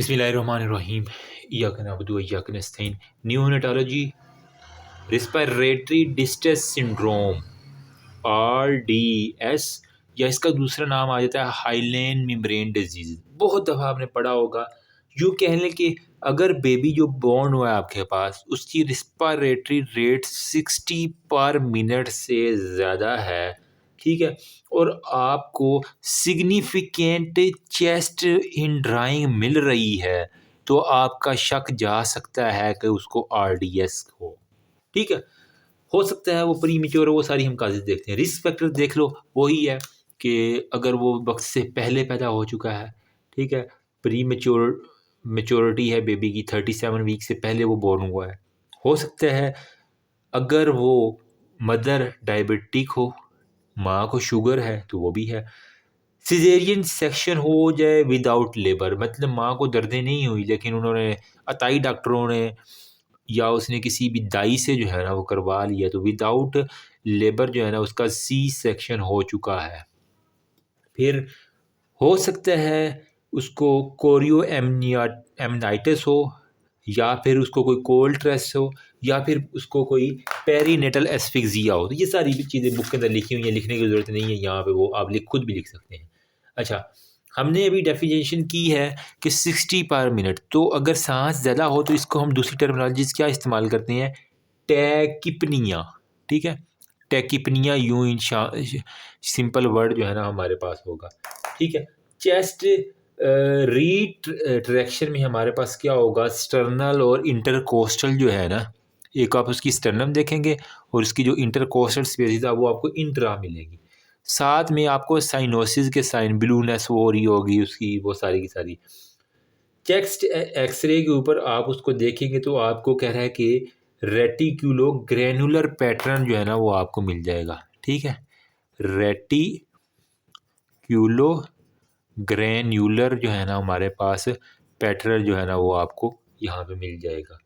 बिस्मिल्लाहिर्रहमानिर्रहीम। इय्याका नअबुदु व इय्याका नस्तईन। न्यूनेटोलॉजी respiratory distress syndrome RDS, या इसका दूसरा नाम आ जाता है हाइलेन मेम्ब्रेन डिजीज़। बहुत दफ़ा आपने पढ़ा होगा। यूँ कह लें कि अगर बेबी जो बॉर्न हुआ है आपके पास, उसकी रिस्पिरेटरी रेट 60 पर मिनट से ज़्यादा है, ठीक है, और आपको सिग्निफिकेंट चेस्ट हिंड्राइंग मिल रही है, तो आपका शक जा सकता है कि उसको RDS हो, ठीक है। हो सकता है वो प्रीमेच्योर हो, वो सारी हम काज़ेज़ देखते हैं। रिस्क फैक्टर देख लो, वही है कि अगर वो वक्त से पहले पैदा हो चुका है, ठीक है, मैच्योरिटी है बेबी की 37 वीक से पहले वो बॉर्न हुआ है। हो सकता है अगर वो मदर डायबिटिक हो, माँ को शुगर है, तो वो भी है। सिजेरियन सेक्शन हो जाए विदाउट लेबर, मतलब माँ को दर्दें नहीं हुई, लेकिन उन्होंने अताई डॉक्टरों ने या उसने किसी भी दाई से जो है ना वो करवा लिया, तो विदाउट लेबर जो है ना उसका सी सेक्शन हो चुका है। फिर हो सकता है उसको कोरियो एमनाइटिस हो, या फिर उसको कोई कोल्ड ट्रेस हो, या फिर उसको कोई पेरीनेटल एस्फिक्सिया हो। तो ये सारी भी चीज़ें बुक के अंदर लिखी हुई हैं, लिखने की ज़रूरत नहीं है यहाँ पे, वो आप खुद भी लिख सकते हैं। अच्छा, हमने अभी डेफिनेशन की है कि 60 पर मिनट, तो अगर सांस ज़्यादा हो तो इसको हम दूसरी टर्मिनोलॉजीज़ क्या इस्तेमाल करते हैं? टैकिपनिया, ठीक है। टैकिपनिया यूँ सिंपल वर्ड जो है ना हमारे पास होगा, ठीक है। चेस्ट रिट्रैक्शन में हमारे पास क्या होगा? स्टर्नल और इंटरकोस्टल जो है ना, एक आप उसकी स्टर्नम देखेंगे और उसकी जो इंटरकोस्टल स्पेस है वो आपको इंट्रा मिलेगी। साथ में आपको साइनोसिस के साइन, ब्लूनेस हो रही होगी उसकी, वो सारी की सारी। चेस्ट एक्सरे के ऊपर आप उसको देखेंगे तो आपको कह रहा है कि रेटिक्यूलो ग्रैनुलर पैटर्न जो है ना वो आपको मिल जाएगा, ठीक है। रेटिक्यूलो ग्रैन्युलर जो है ना हमारे पास पैटर्न जो है ना वो आपको यहाँ पे मिल जाएगा।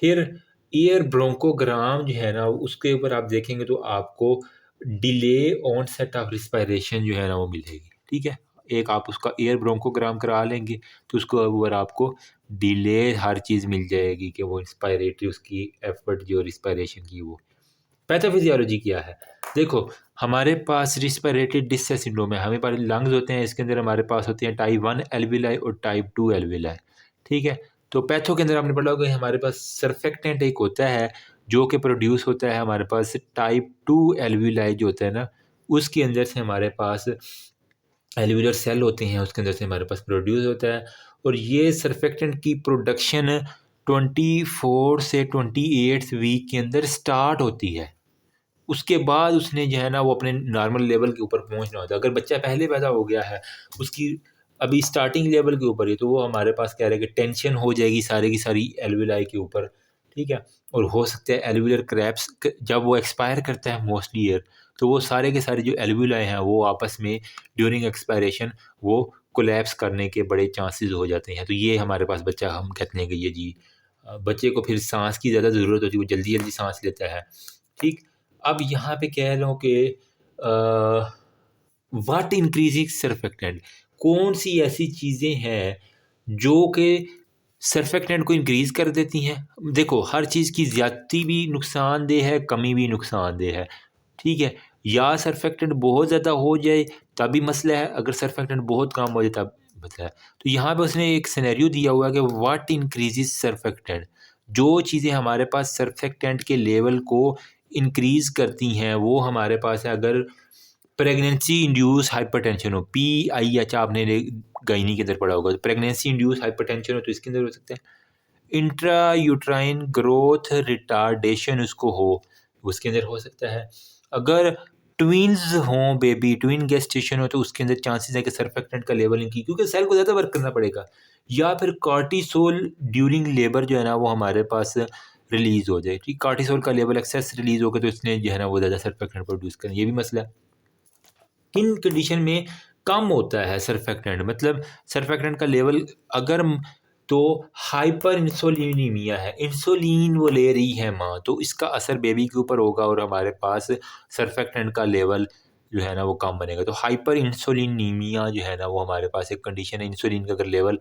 फिर ईयर ब्रोंकोग्राम जो है ना उसके ऊपर आप देखेंगे तो आपको डिले ऑनसेट ऑफ रिस्पायरेशन जो है ना वो मिलेगी, ठीक है। एक आप उसका ईयर ब्रोंकोग्राम करा लेंगे तो उसको ऊपर आपको डिले हर चीज़ मिल जाएगी कि वो इंस्पायरेटरी उसकी एफर्ट जो रिस्पायरेशन की वो। पैथोफिजियोलॉजी क्या है? देखो, हमारे पास रिस्पिरेटरी डिस्ट्रेस सिंड्रोम है, हमें पास लंग्स होते हैं, इसके अंदर हमारे पास होती हैं टाइप 1 एल्विलाई और टाइप 2 एल्विलाई, ठीक है। तो पैथो के अंदर आपने पढ़ा होगा हमारे पास सर्फेक्टेंट एक होता है जो कि प्रोड्यूस होता है हमारे पास टाइप 2 एल्विलाई जो होता है ना, उसके अंदर से हमारे पास एल्वियुलर सेल होते हैं, उसके अंदर से हमारे पास प्रोड्यूस होता है। और ये सर्फेक्टेंट की प्रोडक्शन 24 से 28 वीक के अंदर स्टार्ट होती है। उसके बाद उसने जो है ना वो अपने नॉर्मल लेवल के ऊपर पहुंचना होता है। अगर बच्चा पहले पैदा हो गया है, उसकी अभी स्टार्टिंग लेवल के ऊपर है, तो वो हमारे पास कह रहे हैं कि टेंशन हो जाएगी सारी की सारी एल्विलाई के ऊपर, ठीक है। और हो सकता है एल्वियुलर क्रैप्स जब वो एक्सपायर करता है मोस्टली ईयर, तो वो सारे के सारे जो एल्वियुलाई हैं वो आपस में ड्यूरिंग एक्सपायरेशन वो कोलैप्स करने के बड़े चांसेस हो जाते हैं। तो ये हमारे पास बच्चा, हम कहते हैं कि ये जी बच्चे को फिर सांस की ज़्यादा ज़रूरत होती है, वो जल्दी जल्दी सांस लेता है, ठीक। अब यहाँ पे कह लो कि व्हाट इंक्रीजिंग सर्फेक्टेंट, कौन सी ऐसी चीज़ें हैं जो कि सर्फेक्टेंट को इंक्रीज़ कर देती हैं। देखो, हर चीज़ की ज़्यादती भी नुकसानदेह है, कमी भी नुकसानदेह है, ठीक है। या सर्फेक्टेंट बहुत ज़्यादा हो जाए तब भी मसला है, अगर सर्फेक्टेंट बहुत कम हो जाए तब मसला है। तो यहाँ पे उसने एक सिनेरियो दिया हुआ है कि व्हाट इंक्रीजेस सर्फेक्टेंट, जो चीज़ें हमारे पास सर्फेक्टेंट के लेवल को इंक्रीज़ करती हैं वो हमारे पास है। अगर प्रेगनेंसी इंड्यूस हाइपरटेंशन हो, PIH आपने गायनी के अंदर पढ़ा होगा, तो प्रेगनेंसी इंड्यूस हाइपरटेंशन हो तो इसके अंदर हो सकता है। इंट्रा यूट्राइन ग्रोथ रिटार्डेशन उसको हो, उसके अंदर हो सकता है। अगर ट्विन्स हों, बेबी ट्विन गेस्टेशन हो, तो उसके अंदर चांसेस है कि सर्फेक्टेंट का लेवल इनकी, क्योंकि सेल को ज़्यादा वर्क करना पड़ेगा। या फिर कॉर्टिसोल ड्यूरिंग लेबर जो है ना वो हमारे पास रिलीज़ हो जाए, ठीक। कॉर्टिसोल का लेवल एक्सेस रिलीज़ होगा तो इसने जो है ना वो ज़्यादा सर्फेक्टेंट प्रोड्यूस करें, ये भी मसला है। किन कंडीशन में कम होता है सर्फेक्टेंट, मतलब सर्फेक्टेंट का लेवल अगर तो हाइपर इंसुलिनीमिया है, इंसुलिन वो ले रही है माँ, तो इसका असर बेबी के ऊपर होगा और हमारे पास सर्फेक्टेंट का लेवल जो है ना वो कम बनेगा। तो हाइपर इंसुलिनीमिया जो है ना वो हमारे पास एक कंडीशन है, इंसुलिन का अगर लेवल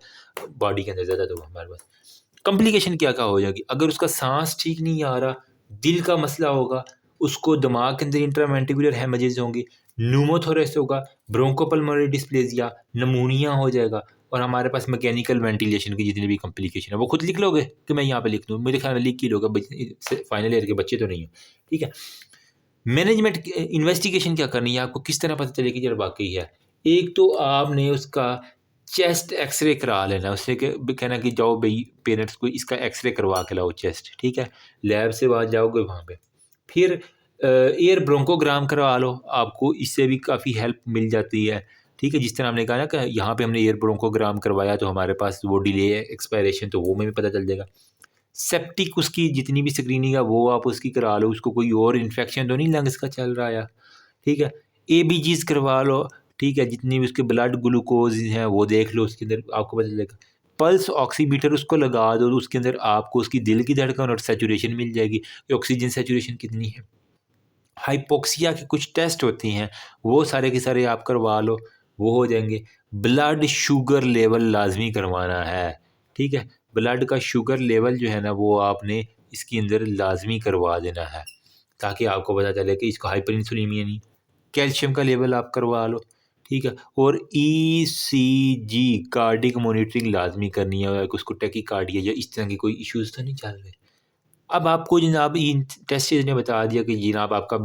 बॉडी के अंदर ज़्यादा तो हमारे पास कॉम्प्लिकेशन क्या-क्या हो जाएगी। अगर उसका साँस ठीक नहीं आ रहा, दिल का मसला होगा, उसको दिमाग के अंदर इंट्रावेंट्रिकुलर हेमरेजेस होंगे, न्यूमोथोरेक्स होगा, ब्रोंकोपल्मोनरी डिस्प्लेज़िया, निमोनिया हो जाएगा और हमारे पास मैकेनिकल वेंटिलेशन की जितनी भी कॉम्प्लिकेशन है, वो खुद लिख लोगे कि मैं यहाँ पे लिख दूँ? मेरे ख्याल में लिख ही लोगे, फाइनल ईयर के बच्चे तो नहीं हो, ठीक है? मैनेजमेंट इन्वेस्टिगेशन क्या करनी है आपको, किस तरह पता चले कि यार वाक़ई है? एक तो आपने उसका चेस्ट एक्स-रे करा लेना, उससे कहना कि जाओ भई पेरेंट्स को इसका एक्स-रे करवा के लाओ चेस्ट, ठीक है? लैब से वहाँ जाओगे वहाँ पे। फिर एयर ब्रोंकोग्राम करवा लो, आपको इससे भी काफ़ी हेल्प मिल जाती है, ठीक है? जिस तरह हमने कहा ना कि यहाँ पे हमने एयर ब्रोंकोग्राम करवाया तो हमारे पास वो डिले है एक्सपायरेशन, तो वो में भी पता चल जाएगा। सेप्टिक उसकी जितनी भी स्क्रीनिंग है वो आप उसकी करा लो, उसको कोई और इन्फेक्शन तो नहीं लंग्स का चल रहा है, ठीक है? एबीजीज़ करवा लो, ठीक है? जितनी भी उसके ब्लड ग्लूकोज़ हैं वो देख लो, उसके अंदर आपको पता चलेगा। पल्स ऑक्सीमीटर उसको लगा दो तो उसके अंदर आपको उसकी दिल की धड़कन और सैचुरेशन मिल जाएगी कि ऑक्सीजन सैचुरेशन कितनी है। हाइपोक्सिया के कुछ टेस्ट होती हैं, वो सारे के सारे आप करवा लो, वो हो जाएँगे। ब्लड शुगर लेवल लाज़मी करवाना है, ठीक है? ब्लड का शुगर लेवल जो है ना, वो आपने इसके अंदर लाज़मी करवा देना है, ताकि आपको पता चले कि इसको हाइपर इंसुलिनिमिया नहीं। कैल्शियम का लेवल आप करवा लो, ठीक है? और ईसीजी कार्डिक मॉनिटरिंग लाज़मी करनी है, अगर उसको टैकीकार्डिया या इस तरह के कोई इश्यूज़ तो नहीं चल रहे। अब आपको जनाब इन टेस्टिस ने बता दिया कि जनाब आपका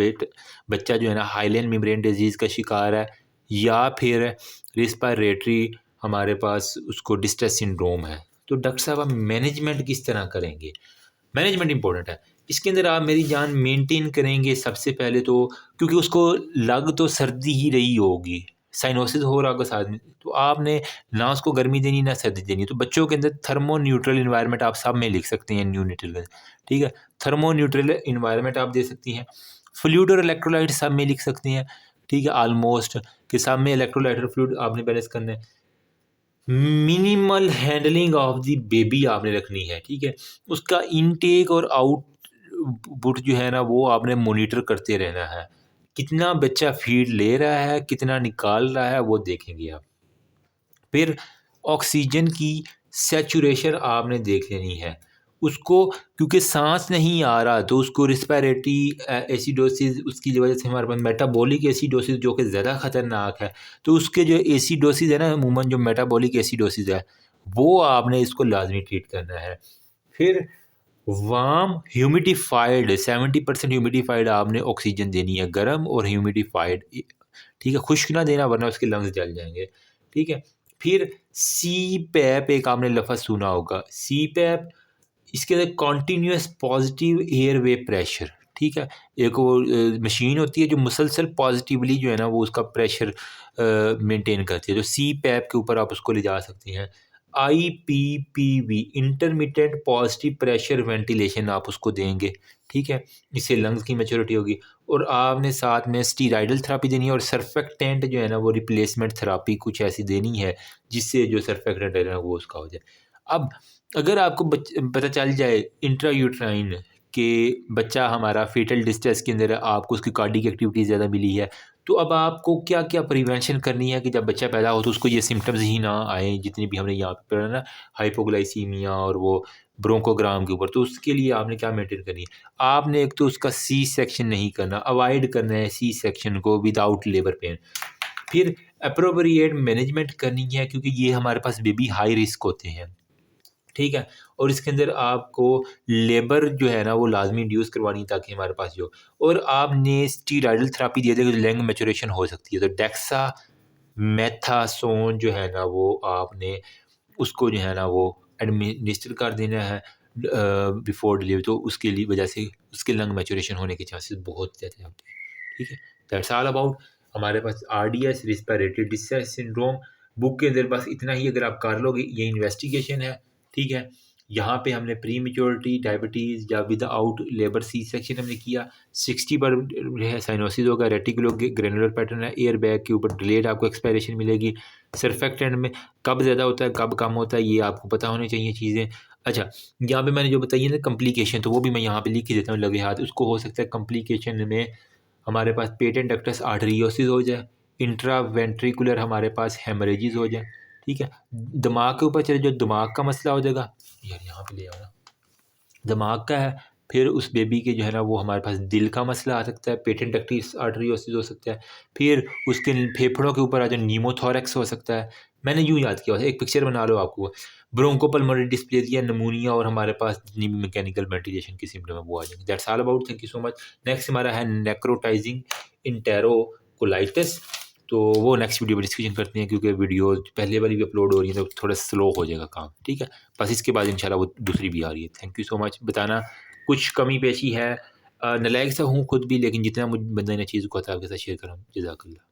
बच्चा जो है ना हाइलेन मेम्ब्रेन डिजीज़ का शिकार है या फिर रिस्पायरेटरी हमारे पास उसको डिस्ट्रेस सिंड्रोम है। तो डॉक्टर साहब आप मैनेजमेंट किस तरह करेंगे? मैनेजमेंट इम्पोर्टेंट है। इसके अंदर आप मेरी जान मेंटेन करेंगे सबसे पहले तो, क्योंकि उसको लग तो सर्दी ही रही होगी, साइनोसिस हो रहा होगा साथ में, तो आपने ना उसको गर्मी देनी ना सर्दी देनी। तो बच्चों के अंदर थर्मो न्यूट्रल एनवायरनमेंट आप सब में लिख सकते हैं न्यूट्रल का, ठीक है? थर्मो न्यूट्रल एनवायरनमेंट आप दे सकती हैं। फ्लूइड और इलेक्ट्रोलाइट सब में लिख सकती हैं, ठीक है? ऑलमोस्ट कि सब में इलेक्ट्रोलाइट और फ्लूइड आपने बैलेंस करना है। Minimal handling of the baby आपने रखनी है, ठीक है? उसका इनटेक और आउटपुट जो है ना वो आपने मॉनिटर करते रहना है। कितना बच्चा फीड ले रहा है, कितना निकाल रहा है वो देखेंगे आप। फिर ऑक्सीजन की सैचुरेशन आपने देख लेनी है। उसको क्योंकि साँस नहीं आ रहा तो उसको रिस्पायरेटरी एसिडोसिस उसकी वजह से हमारे पास मेटाबॉलिक एसिडोसिस जो कि ज़्यादा ख़तरनाक है। तो उसके जो एसिडोसिस है ना अमूमन जो मेटाबॉलिक एसिडोसिस है, वो आपने इसको लाज़मी ट्रीट करना है। फिर वार्म ह्यूमिडिफाइड 70% ह्यूमिडिफाइड आपने ऑक्सीजन देनी है, गर्म और ह्यूमिडिफाइड ठीक है? खुश्क ना देना वरना उसके लंग्स जल जाएँगे, ठीक है? फिर सीपैप एक आपने लफ़्ज़ सुना होगा, सीपैप इसके अंदर कॉन्टिन्यूअस पॉजिटिव एयरवे प्रेशर, ठीक है? एक वो मशीन होती है जो मुसलसल पॉजिटिवली जो है ना वो उसका प्रेशर मेंटेन करती है, तो सीपैप के ऊपर आप उसको ले जा सकते हैं। IPPV intermittent positive pressure ventilation आप उसको देंगे, ठीक है? इससे लंग्स की मैच्योरिटी होगी और आपने साथ में स्टीराइडल थेरेपी देनी है और सर्फेक्टेंट जो है ना वो रिप्लेसमेंट थेरेपी कुछ ऐसी देनी है जिससे जो सर्फेक्टेंट है ना वो उसका हो जाए। अब अगर आपको पता चल जाए इंट्रायूट्राइन कि बच्चा हमारा फीटल डिस्ट्रेस के अंदर है, आपको उसकी कार्डिक एक्टिविटी ज़्यादा मिली है, तो अब आपको क्या-क्या प्रिवेंशन करनी है कि जब बच्चा पैदा हो तो उसको ये सिम्पटम्स ही ना आएँ, जितनी भी हमने यहाँ पे पढ़ा ना हाइपोग्लाइसीमिया और वो ब्रोंकोग्राम के ऊपर, तो उसके लिए आपने क्या मेंटेन करनी है? आपने एक तो उसका सी सेक्शन नहीं करना, अवॉइड करना है सी सेक्शन को विदाउट लेबर पेन। फिर एप्रोप्रिएट मैनेजमेंट करनी है क्योंकि ये हमारे पास बेबी हाई रिस्क होते हैं। ठीक है? और इसके अंदर आपको लेबर जो है ना वो लाज़मी इंड्यूस करवानी है ताकि हमारे पास जो और आपने स्टीरॉयडल थेरेपी दिया जाए तो लैंग मैच्योरेशन हो सकती है। तो डेक्सामेथासोन जो है ना वो आपने उसको जो है ना वो एडमिनिस्टर कर देना है बिफोर डिलीवरी तो उसके लिए वजह से उसके लंग मैच्योरेशन होने के चांसेस बहुत ज़्यादा होते हैं। ठीक है? दैट्स ऑल अबाउट हमारे पास RDS respiratory distress syndrome book के अंदर बस इतना ही अगर आप कर लोगे ये इन्वेस्टिगेशन है। ठीक है? यहाँ पे हमने प्री मैच्योरिटी डायबिटीज़ या विदाउट लेबर सी सेक्शन हमने किया 60 पर है साइनोसिस होगा रेटिकुलो ग्रेनुलर पैटर्न है एयर बैग के ऊपर डिलेड आपको एक्सपायरेशन मिलेगी सरफेक्टेंट में कब ज़्यादा होता है कब कम होता है ये आपको पता होनी चाहिए चीज़ें। अच्छा यहाँ पे मैंने जो बताई है ना कॉम्प्लिकेशन तो वो भी मैं यहाँ पे लिख ही देता हूँ लगे हाथ उसको हो सकता है कॉम्प्लिकेशन में हमारे पास पेटेंट डक्टस आर्टरियोसिस हो जाए, इंट्रावेंट्रिकुलर हमारे पास हेमरेजिस हो जाए, ठीक है। दिमाग के ऊपर चले जो दिमाग का मसला हो जाएगा, यार यहाँ पे ले आओ ना, दिमाग का है, फिर उस बेबी के जो है ना वो हमारे पास दिल का मसला आ सकता है, पेटेंट डक्टिस आर्टरियोसिस हो सकता है, फिर उसके फेफड़ों के ऊपर आ जाए नीमोथोरेक्स हो सकता है। मैंने यूँ याद किया, एक पिक्चर बना लो आपको, ब्रोंकोपल्मोनरी डिस्प्लेसिया, निमोनिया और हमारे पास जितनी भी मैकेनिकल वेंटिलेशन की सिम्टम है वो आ जाएंगे। That's all about, thank you so much. Next हमारा है नेक्रोटाइजिंग इंटेरोकोलाइटिस, तो वो नेक्स्ट वीडियो में डिस्कशन करते हैं, क्योंकि वीडियो पहले वाली भी अपलोड हो रही है तो थोड़ा स्लो हो जाएगा काम, ठीक है। बस इसके बाद इंशाल्लाह वो दूसरी भी आ रही है। Thank you so much. बताना कुछ कमी पेशी है, नालायक सा हूँ खुद भी, लेकिन जितना मुझ बंदे ने चीज़ को आपके साथ शेयर करा, जज़ाकल्लाह।